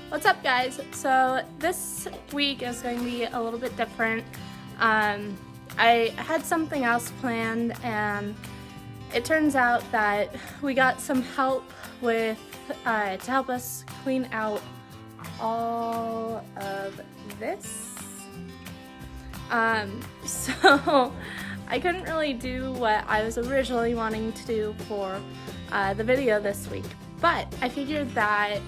What's up, guys? So this week is going to be a little bit different. I had something else planned, and it turns out that we got some help with to help us clean out all of this. So I couldn't really do what I was originally wanting to do for the video this week, but I figured that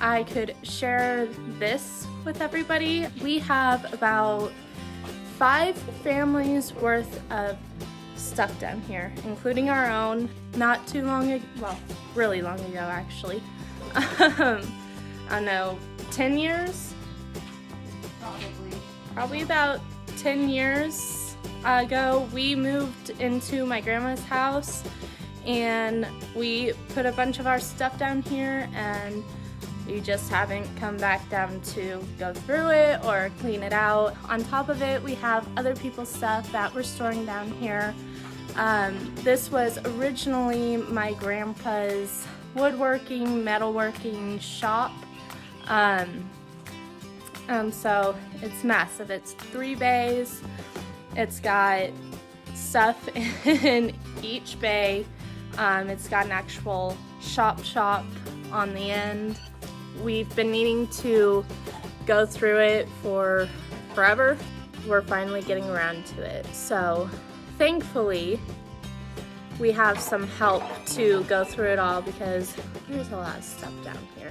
I could share this with everybody. We have about 5 families worth of stuff down here, including our own. Not too long ago, well, really long ago actually. I don't know, 10 years? Probably about 10 years ago, we moved into my grandma's house and we put a bunch of our stuff down here, and we just haven't come back down to go through it or clean it out. On top of it, we have other people's stuff that we're storing down here. This was originally my grandpa's woodworking, metalworking shop. So it's massive. It's 3 bays. It's got stuff in each bay. It's got an actual shop on the end. We've been needing to go through it for forever. We're finally getting around to it. So thankfully, we have some help to go through it all because there's a lot of stuff down here.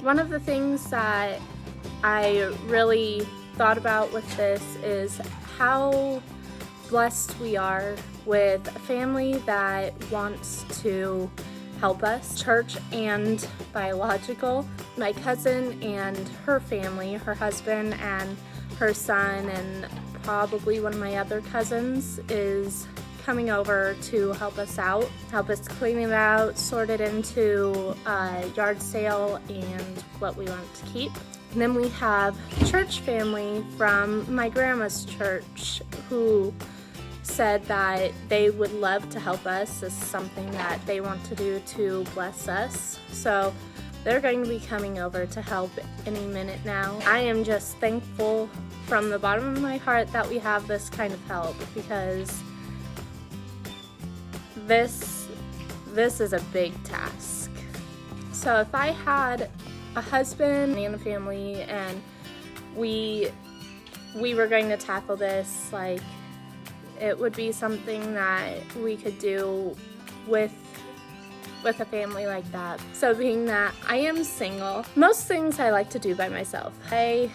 One of the things that I really thought about with this is how blessed we are with a family that wants to help us, church and biological. My cousin and her family, her husband and her son, and probably one of my other cousins is coming over to help us out, help us clean it out, sort it into a yard sale and what we want to keep. And then we have church family from my grandma's church who said that they would love to help us. This is something that they want to do to bless us. So they're going to be coming over to help any minute now. I am just thankful from the bottom of my heart that we have this kind of help, because this is a big task. So if I had a husband and a family and we were going to tackle this, like, it would be something that we could do with a family like that. So being that I am single, most things I like to do by myself. I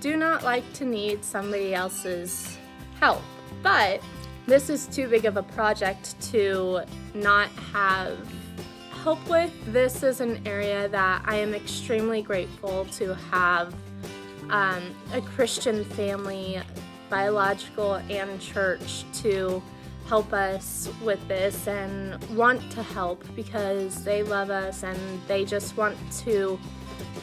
do not like to need somebody else's help, but this is too big of a project to not have help with. This is an area that I am extremely grateful to have a Christian family, biological and church, to help us with this and want to help because they love us and they just want to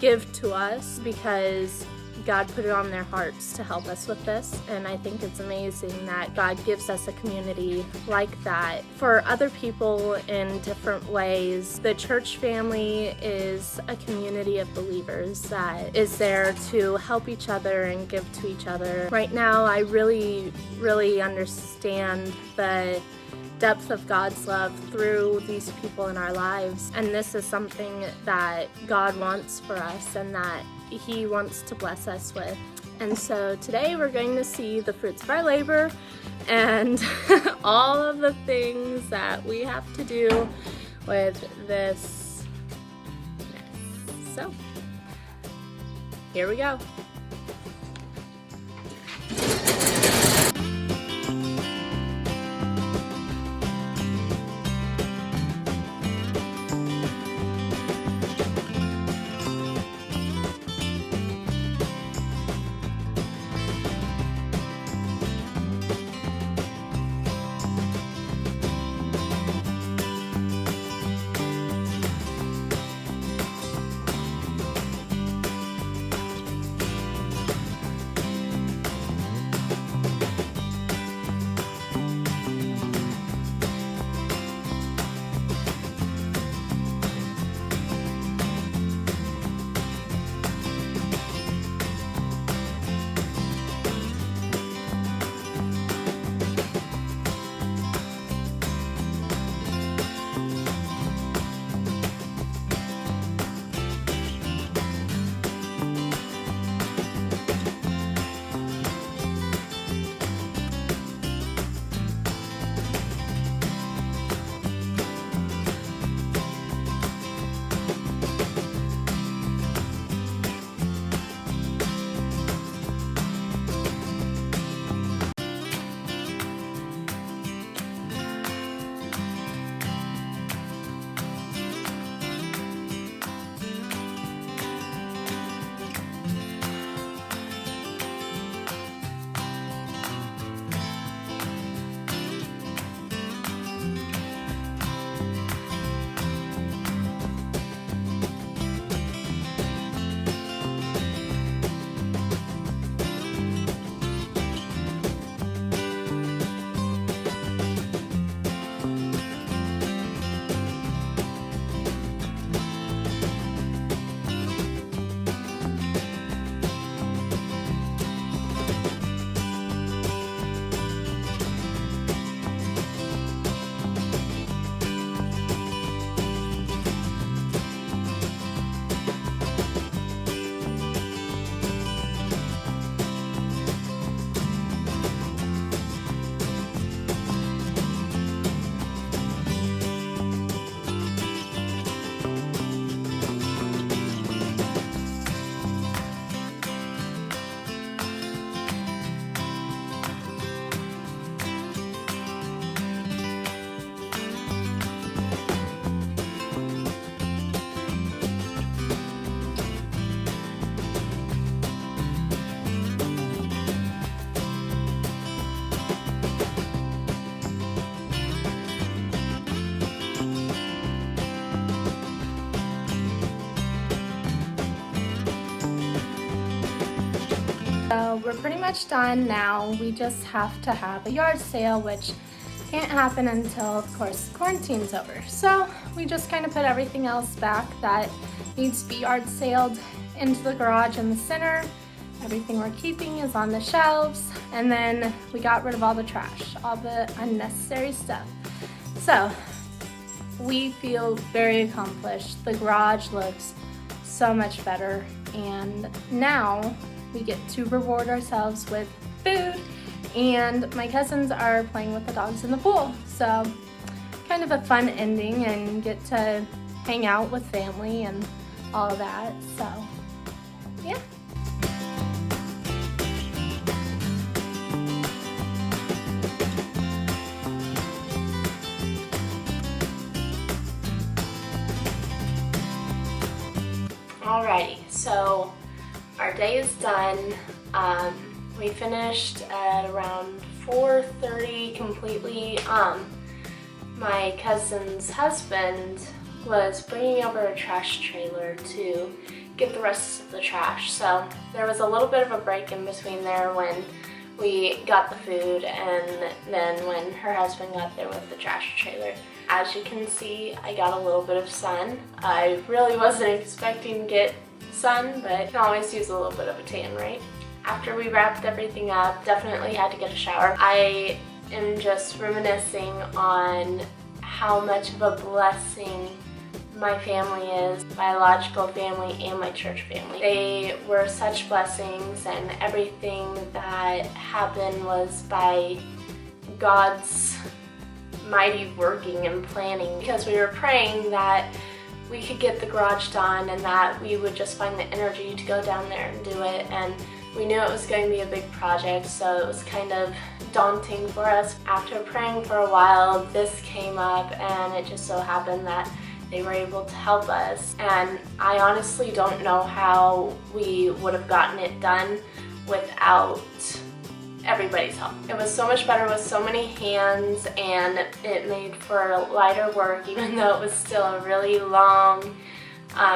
give to us because God put it on their hearts to help us with this. And I think it's amazing that God gives us a community like that for other people in different ways. The church family is a community of believers that is there to help each other and give to each other. Right now, I really understand the depth of God's love through these people in our lives, and this is something that God wants for us and that He wants to bless us with. And so today we're going to see the fruits of our labor and all of the things that we have to do with this mess. So here we go. So we're pretty much done now. We just have to have a yard sale, which can't happen until, of course, quarantine's over. So we just kind of put everything else back that needs to be yard saled into the garage in the center. Everything we're keeping is on the shelves, and then we got rid of all the trash, all the unnecessary stuff. So we feel very accomplished. The garage looks so much better, and now we get to reward ourselves with food, and my cousins are playing with the dogs in the pool. So kind of a fun ending, and get to hang out with family and all of that. So yeah. Alrighty, so our day is done. We finished at around 4:30 completely. My cousin's husband was bringing over a trash trailer to get the rest of the trash. So there was a little bit of a break in between there when we got the food and then when her husband got there with the trash trailer. As you can see, I got a little bit of sun. I really wasn't expecting to get sun, but you can always use a little bit of a tan, right? After we wrapped everything up, definitely had to get a shower. I am just reminiscing on how much of a blessing my family is, biological family and my church family. They were such blessings, and everything that happened was by God's mighty working and planning, because we were praying that we could get the garage done and that we would just find the energy to go down there and do it. And we knew it was going to be a big project, so it was kind of daunting for us. After praying for a while, this came up, and it just so happened that they were able to help us. And I honestly don't know how we would have gotten it done without everybody's help. It was so much better with so many hands, and it made for lighter work. Even though it was still a really long,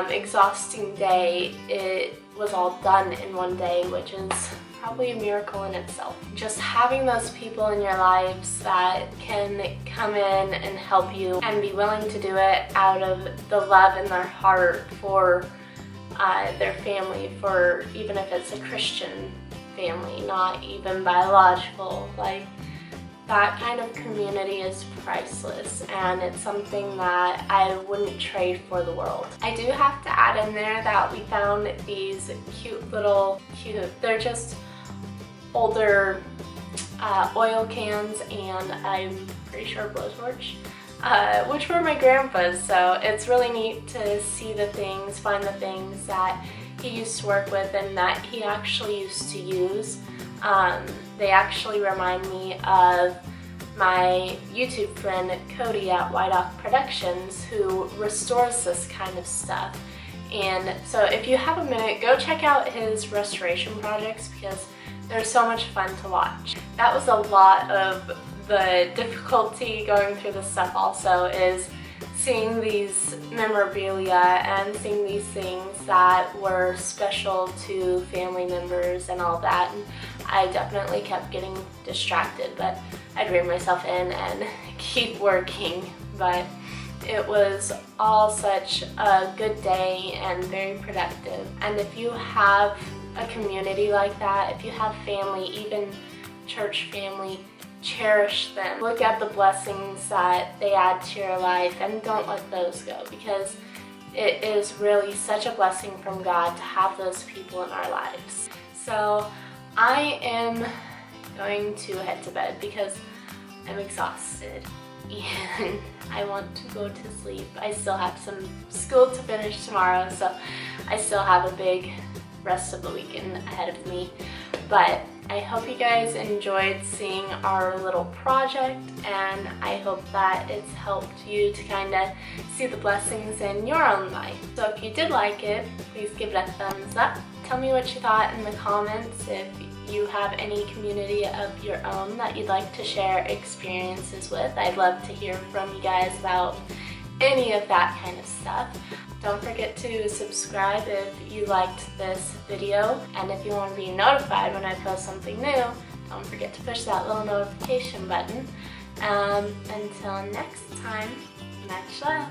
exhausting day, it was all done in one day, which is probably a miracle in itself. Just having those people in your lives that can come in and help you and be willing to do it out of the love in their heart for their family, for even if it's a Christian family, not even biological, like that kind of community is priceless, and it's something that I wouldn't trade for the world. I do have to add in there that we found these they're just older oil cans, and I'm pretty sure blowtorch, which were my grandpa's. So it's really neat to see the things, find the things that he used to work with and that he actually used to use. They actually remind me of my YouTube friend Cody at White Oak Productions, who restores this kind of stuff. And so if you have a minute, go check out his restoration projects, because they're so much fun to watch. That was a lot of the difficulty going through this stuff also, is seeing these memorabilia and seeing these things that were special to family members and all that. And I definitely kept getting distracted, but I'd rein myself in and keep working. But it was all such a good day and very productive. And if you have a community like that, if you have family, even church family, cherish them. Look at the blessings that they add to your life, and don't let those go, because it is really such a blessing from God to have those people in our lives. So I am going to head to bed because I'm exhausted and I want to go to sleep. I still have some school to finish tomorrow, so I still have a big rest of the weekend ahead of me. But I hope you guys enjoyed seeing our little project, and I hope that it's helped you to kind of see the blessings in your own life. So if you did like it, please give it a thumbs up. Tell me what you thought in the comments. If you have any community of your own that you'd like to share experiences with, I'd love to hear from you guys about any of that kind of stuff. Don't forget to subscribe if you liked this video, and if you want to be notified when I post something new, don't forget to push that little notification button. Until next time, much love.